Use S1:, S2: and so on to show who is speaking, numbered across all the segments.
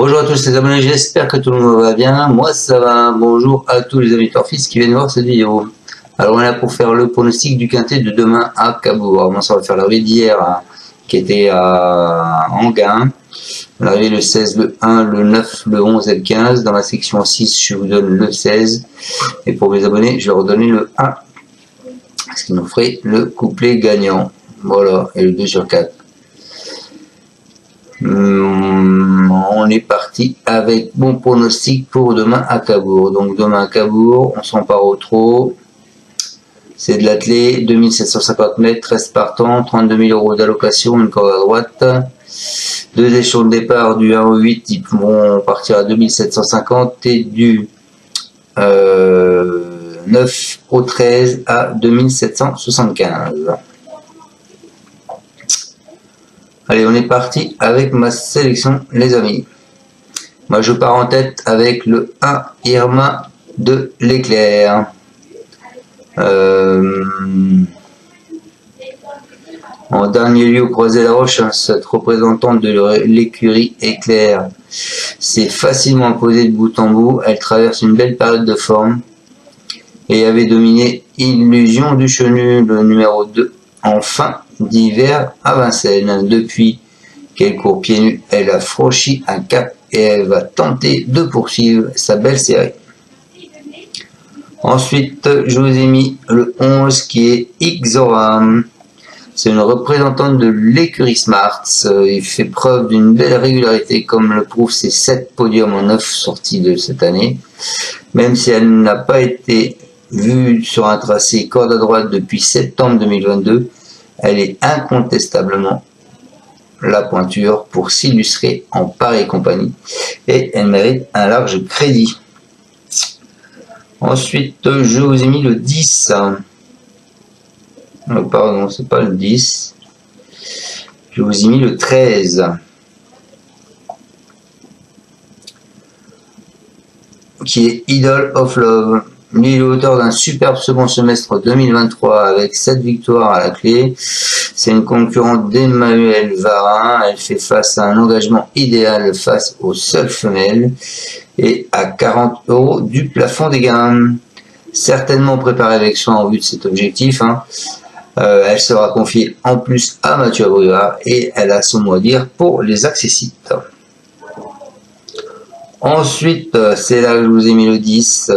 S1: Bonjour à tous les abonnés, j'espère que tout le monde va bien. Moi ça va. Bonjour à tous les amis Torfis qui viennent voir cette vidéo. Alors on est là pour faire le pronostic du quintet de demain à Cabourg. Alors moi ça va faire l'arrivée d'hier qui était à Anguin. L'arrivée le 16, le 1, le 9, le 11 et le 15. Dans la section 6 je vous donne le 16. Et pour mes abonnés je vais leur donner le 1. Ce qui nous ferait le couplet gagnant. Voilà, et le 2 sur 4. On est parti avec bon pronostic pour demain à Cabourg. Donc demain à Cabourg, on s'empare au trot. C'est de l'attelé, 2750 mètres, 13 partants, 32 000 € d'allocation, une corde à droite. Deux échelons de départ du 1 au 8, ils pourront partir à 2750 et du 9 au 13 à 2775. Allez, on est parti avec ma sélection, les amis. Moi, je pars en tête avec le 1 Irma de l'Éclair. En dernier lieu, au Croisé la Roche, cette représentante de l'écurie Éclair s'est facilement imposée de bout en bout. Elle traverse une belle période de forme et avait dominé Illusion du Chenu, le numéro 2, en fin d'hiver à Vincennes. Depuis qu'elle court pieds nus, elle a franchi un cap et elle va tenter de poursuivre sa belle série. Ensuite, je vous ai mis le 11 qui est Ixoram. C'est une représentante de l'écurie Smart. Il fait preuve d'une belle régularité comme le prouvent ses 7 podiums en 9 sorties de cette année. Même si elle n'a pas été vue sur un tracé corde à droite depuis septembre 2022, elle est incontestablement la pointure pour s'illustrer en pareille compagnie et elle mérite un large crédit. Ensuite, je vous ai mis le 10. Oh, pardon, c'est pas le 10. Je vous ai mis le 13. Qui est Idol of Love. Lui, il est l'auteur d'un superbe second semestre 2023 avec 7 victoires à la clé. C'est une concurrente d'Emmanuel Varin. Elle fait face à un engagement idéal face aux seules femelles et à 40 € du plafond des gains. Certainement préparée avec soin en vue de cet objectif. Elle sera confiée en plus à Mathieu Abrivard et elle a son mot à dire pour les accessites. Ensuite, c'est là que je vous ai mis le 10.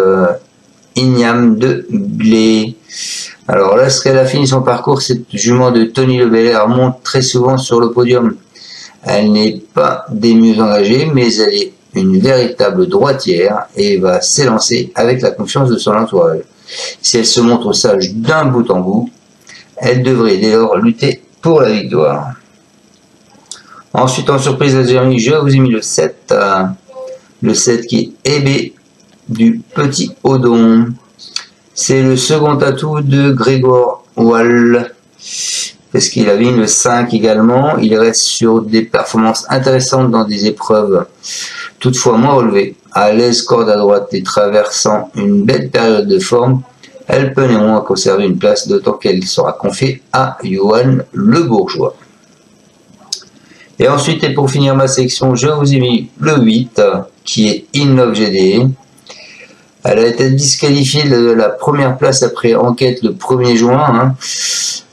S1: Ignam de Blé. Alors lorsqu'elle a fini son parcours, cette jument de Tony Le Belair monte très souvent sur le podium. Elle n'est pas des mieux engagées, mais elle est une véritable droitière et va s'élancer avec la confiance de son entourage. Si elle se montre sage d'un bout en bout, elle devrait dès lors lutter pour la victoire. Ensuite, en surprise à Jérémy, je vous ai mis le 7. Le 7 qui est Hébé du Petit Odon. C'est le second atout de Grégoire Wall, parce qu'il avait le 5 également. Il reste sur des performances intéressantes dans des épreuves, toutefois moins relevées. À l'aise corde à droite et traversant une belle période de forme, elle peut néanmoins conserver une place, d'autant qu'elle sera confiée à Johan Le Bourgeois. Et ensuite, et pour finir ma section, je vous ai mis le 8, qui est Innov GD. Elle a été disqualifiée de la première place après enquête le 1er juin.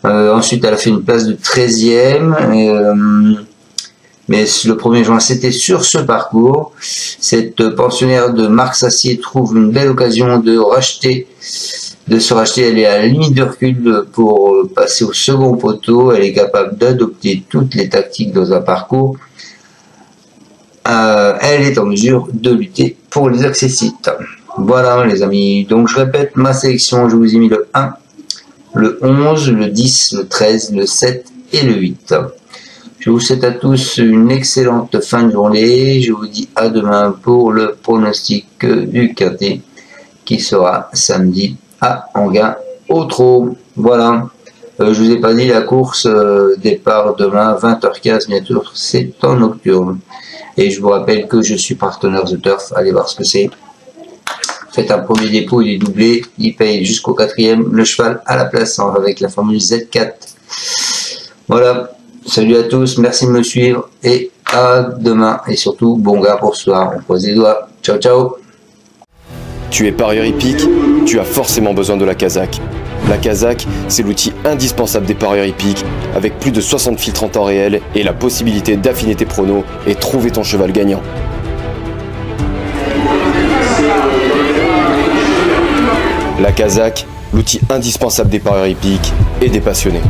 S1: Ensuite, elle a fait une place de 13e. Mais le 1er juin, c'était sur ce parcours. Cette pensionnaire de Marc Sassier trouve une belle occasion de se racheter. Elle est à la limite de recul pour passer au second poteau. Elle est capable d'adopter toutes les tactiques dans un parcours. Elle est en mesure de lutter pour les accessites. Voilà les amis, donc je répète ma sélection, je vous ai mis le 1, le 11, le 10, le 13, le 7 et le 8. Je vous souhaite à tous une excellente fin de journée, je vous dis à demain pour le pronostic du quintet qui sera samedi à Anguin au trot. Voilà, je vous ai pas dit la course départ demain 20h15, bien sûr c'est en nocturne. Et je vous rappelle que je suis partenaire The Turf, allez voir ce que c'est. Faites un premier dépôt, il est doublé, il paye jusqu'au 4e, le cheval à la place avec la formule Z4. Voilà, salut à tous, merci de me suivre et à demain et surtout bon gars pour ce soir. On croise les doigts. Ciao ciao.
S2: Tu es parieur hippique, tu as forcément besoin de la Kazakh. La Kazakh, c'est l'outil indispensable des parieurs hippiques, avec plus de 60 filtres en temps réel et la possibilité d'affiner tes pronos et trouver ton cheval gagnant. La Kazakh, l'outil indispensable des parieurs hippiques et des passionnés.